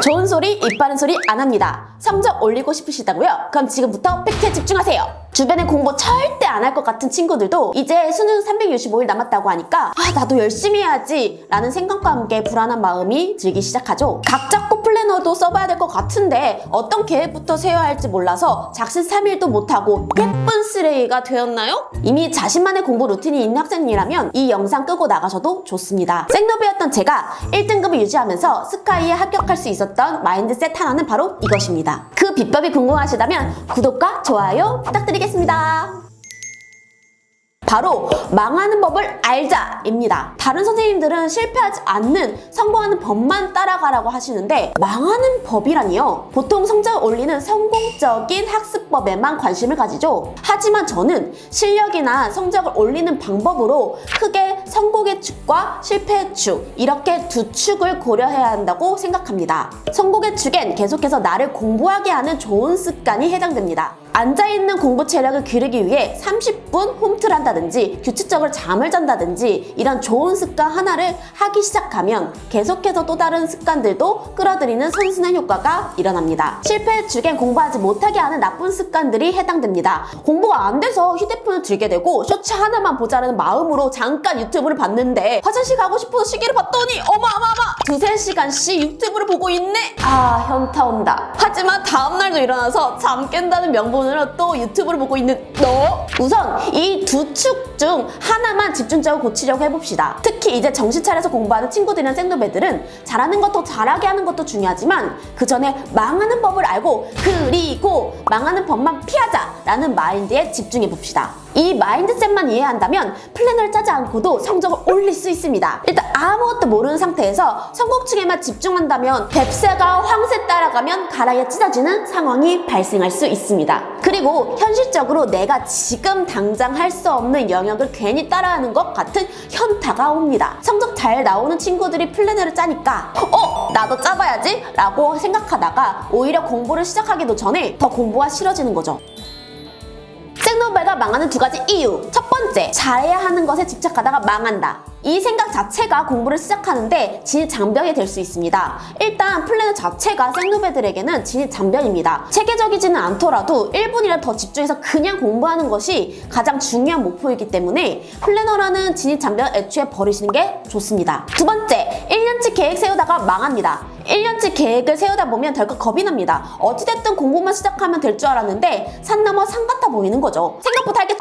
좋은 소리, 입 바른 소리 안 합니다. 성적 올리고 싶으시다고요? 그럼 지금부터 팩트에 집중하세요. 주변에 공부 절대 안 할 것 같은 친구들도 이제 수능 365일 남았다고 하니까 나도 열심히 해야지 라는 생각과 함께 불안한 마음이 들기 시작하죠. 각 잡고 플래너도 써봐야 될 것 같은데 어떤 계획부터 세워야 할지 몰라서 작심 3일도 못하고 예쁜 쓰레기가 되었나요? 이미 자신만의 공부 루틴이 있는 학생이라면 이 영상 끄고 나가셔도 좋습니다. 생노비였던 제가 1등급을 유지하면서 스카이에 합격할 수 있었던 마인드셋 하나는 바로 이것입니다. 그 비법이 궁금하시다면 구독과 좋아요 부탁드리겠습니다. 바로 망하는 법을 알자입니다. 다른 선생님들은 실패하지 않는 성공하는 법만 따라가라고 하시는데 망하는 법이라니요. 보통 성적을 올리는 성공적인 학습법에만 관심을 가지죠. 하지만 저는 실력이나 성적을 올리는 방법으로 크게 성공의 축과 실패의 축 이렇게 두 축을 고려해야 한다고 생각합니다. 성공의 축엔 계속해서 나를 공부하게 하는 좋은 습관이 해당됩니다. 앉아있는 공부 체력을 기르기 위해 30분 홈트를 한다든지 규칙적으로 잠을 잔다든지 이런 좋은 습관 하나를 하기 시작하면 계속해서 또 다른 습관들도 끌어들이는 선순환 효과가 일어납니다. 실패의 축엔 공부하지 못하게 하는 나쁜 습관들이 해당됩니다. 공부가 안 돼서 휴대폰을 들게 되고 쇼츠 하나만 보자는 마음으로 잠깐 유튜브를 봤는데 화장실 가고 싶어서 시계를 봤더니 어마어마어마 2~3시간씩 유튜브를 보고 있네? 현타 온다. 하지만 다음날도 일어나서 잠 깬다는 명분으로 또 유튜브를 보고 있는 너? 우선 이 두 축 중 하나만 집중적으로 고치려고 해봅시다. 특히 이제 정신 차려서 공부하는 친구들이나 생도배들은 잘하는 것도 잘하게 하는 것도 중요하지만 그 전에 망하는 법을 알고 그리고 망하는 법만 피하자라는 마인드에 집중해봅시다. 이 마인드셋만 이해한다면 플래너를 짜지 않고도 성적을 올릴 수 있습니다. 일단 아무것도 모르는 상태에서 성공층에만 집중한다면 뱁새가 황새 따라가면 가라에 찢어지는 상황이 발생할 수 있습니다. 그리고 현실적으로 내가 지금 당장 할 수 없는 영역을 괜히 따라하는 것 같은 현타가 옵니다. 성적 잘 나오는 친구들이 플래너를 짜니까 나도 짜봐야지 라고 생각하다가 오히려 공부를 시작하기도 전에 더 공부가 싫어지는 거죠. 생노벨가 망하는 두 가지 이유. 첫 번째, 잘해야 하는 것에 집착하다가 망한다. 이 생각 자체가 공부를 시작하는데 진입장벽이 될 수 있습니다. 일단 플래너 자체가 생노배들에게는 진입장벽입니다. 체계적이지는 않더라도 1분이라도 더 집중해서 그냥 공부하는 것이 가장 중요한 목표이기 때문에 플래너라는 진입장벽을 애초에 버리시는 게 좋습니다. 두 번째, 1년치 계획 세우다가 망합니다. 1년치 계획을 세우다 보면 덜컥 겁이 납니다. 어찌됐든 공부만 시작하면 될 줄 알았는데 산 넘어 산 같아 보이는 거죠. 생각보다 할 게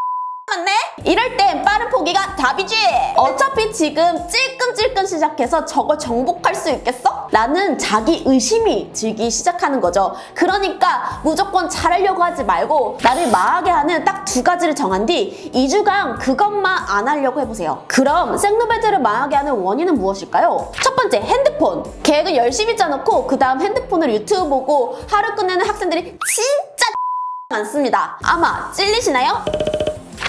맞네? 이럴 땐 빠른 포기가 답이지. 어차피 지금 찔끔찔끔 시작해서 저걸 정복할 수 있겠어? 라는 자기 의심이 들기 시작하는 거죠. 그러니까 무조건 잘하려고 하지 말고 나를 망하게 하는 딱 두 가지를 정한 뒤 2주간 그것만 안 하려고 해보세요. 그럼 생노배들을 망하게 하는 원인은 무엇일까요? 첫 번째, 핸드폰. 계획을 열심히 짜놓고 그 다음 핸드폰으로 유튜브 보고 하루 끝내는 학생들이 진짜 많습니다. 아마 찔리시나요?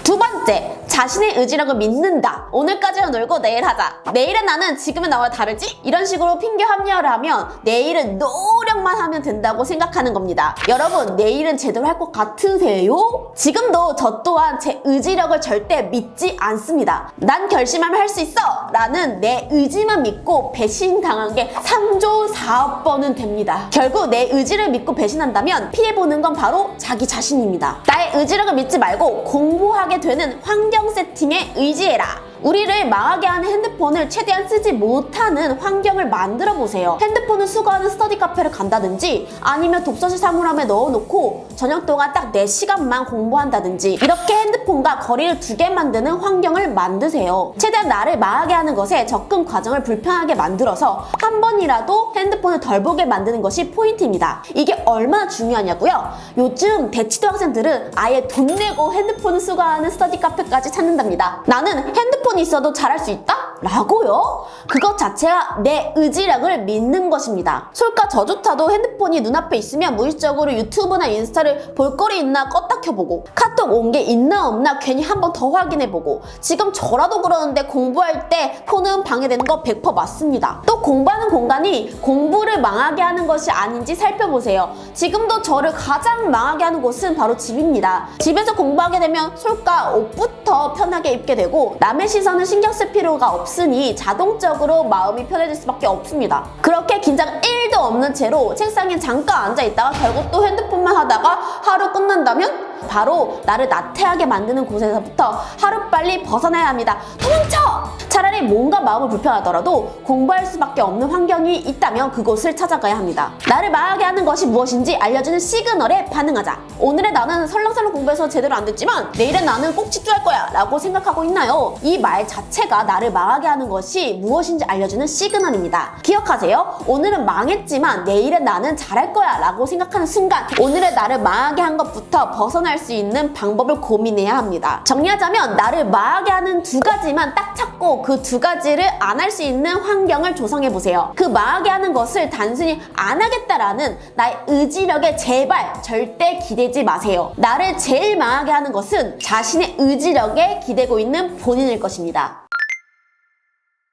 두 번째, 자신의 의지력을 믿는다. 오늘까지만 놀고 내일 하자. 내일은 나는 지금의 나와 다르지? 이런 식으로 핑계 합리화를 하면 내일은 노력만 하면 된다고 생각하는 겁니다. 여러분, 내일은 제대로 할 것 같으세요? 지금도 저 또한 제 의지력을 절대 믿지 않습니다. 난 결심하면 할 수 있어! 라는 내 의지만 믿고 배신당한 게 3조 4억 번은 됩니다. 결국 내 의지를 믿고 배신한다면 피해보는 건 바로 자기 자신입니다. 나의 의지력을 믿지 말고 공부하게 되는 환경 세팅에 의지해라. 우리를 망하게 하는 핸드폰을 최대한 쓰지 못하는 환경을 만들어 보세요. 핸드폰을 수거하는 스터디 카페를 간다든지 아니면 독서실 사물함에 넣어놓고 저녁 동안 딱 4시간만 공부한다든지 이렇게 핸드폰과 거리를 두게 만드는 환경을 만드세요. 최대한 나를 망하게 하는 것에 접근 과정을 불편하게 만들어서 한 번이라도 핸드폰을 덜 보게 만드는 것이 포인트입니다. 이게 얼마나 중요하냐고요? 요즘 대치도 학생들은 아예 돈 내고 핸드폰을 수거하는 스터디 카페까지 찾는답니다. 나는 핸드폰이 있어도 잘할 수 있다? 라고요? 그것 자체가 내 의지력을 믿는 것입니다. 솔까 저조차도 핸드폰이 눈앞에 있으면 무의식적으로 유튜브나 인스타를 볼거리 있나 껐다 켜보고 카톡 온 게 있나 없나 괜히 한 번 더 확인해보고 지금 저라도 그러는데 공부할 때 폰은 방해되는 거 100% 맞습니다. 또 공부하는 공간이 공부를 망하게 하는 것이 아닌지 살펴보세요. 지금도 저를 가장 망하게 하는 곳은 바로 집입니다. 집에서 공부하게 되면 솔까 옷부터 편하게 입게 되고 남의 시선을 신경 쓸 필요가 없습니다. 없으니 자동적으로 마음이 편해질 수밖에 없습니다. 그렇게 긴장 1도 없는 채로 책상에 잠깐 앉아있다가 결국 또 핸드폰만 하다가 하루 끝난다면 바로 나를 나태하게 만드는 곳에서부터 하루빨리 벗어나야 합니다. 도망쳐! 차라리 뭔가 마음을 불편하더라도 공부할 수밖에 없는 환경이 있다면 그곳을 찾아가야 합니다. 나를 망하게 하는 것이 무엇인지 알려주는 시그널에 반응하자. 오늘의 나는 설렁설렁 공부해서 제대로 안 됐지만 내일의 나는 꼭 집중할 거야 라고 생각하고 있나요? 이 말 자체가 나를 망하게 하는 것이 무엇인지 알려주는 시그널입니다. 기억하세요. 오늘은 망했지만 내일의 나는 잘할 거야 라고 생각하는 순간 오늘의 나를 망하게 한 것부터 벗어날 수 있는 방법을 고민해야 합니다. 정리하자면 나를 망하게 하는 두 가지만 딱 찾고 그 두 가지를 안 할 수 있는 환경을 조성해보세요. 그 망하게 하는 것을 단순히 안 하겠다라는 나의 의지력에 제발 절대 기대지 마세요. 나를 제일 망하게 하는 것은 자신의 의지력에 기대고 있는 본인일 것입니다.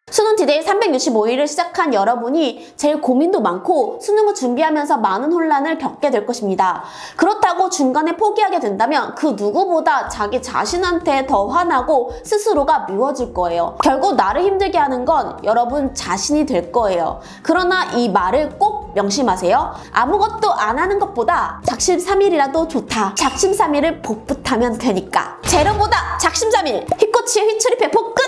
수능 디데이 365일을 시작한 여러분이 제일 고민도 많고 수능을 준비하면서 많은 혼란을 겪게 될 것입니다. 그렇다고 중간에 포기하게 된다면 그 누구보다 자기 자신한테 더 화나고 스스로가 미워질 거예요. 결국 나를 힘들게 하는 건 여러분 자신이 될 거예요. 그러나 이 말을 꼭 명심하세요. 아무것도 안 하는 것보다 작심삼일이라도 좋다. 작심삼일을 복붙하면 되니까. 제로보다 작심삼일. 휘꼬치의 휘추리 배포 끝!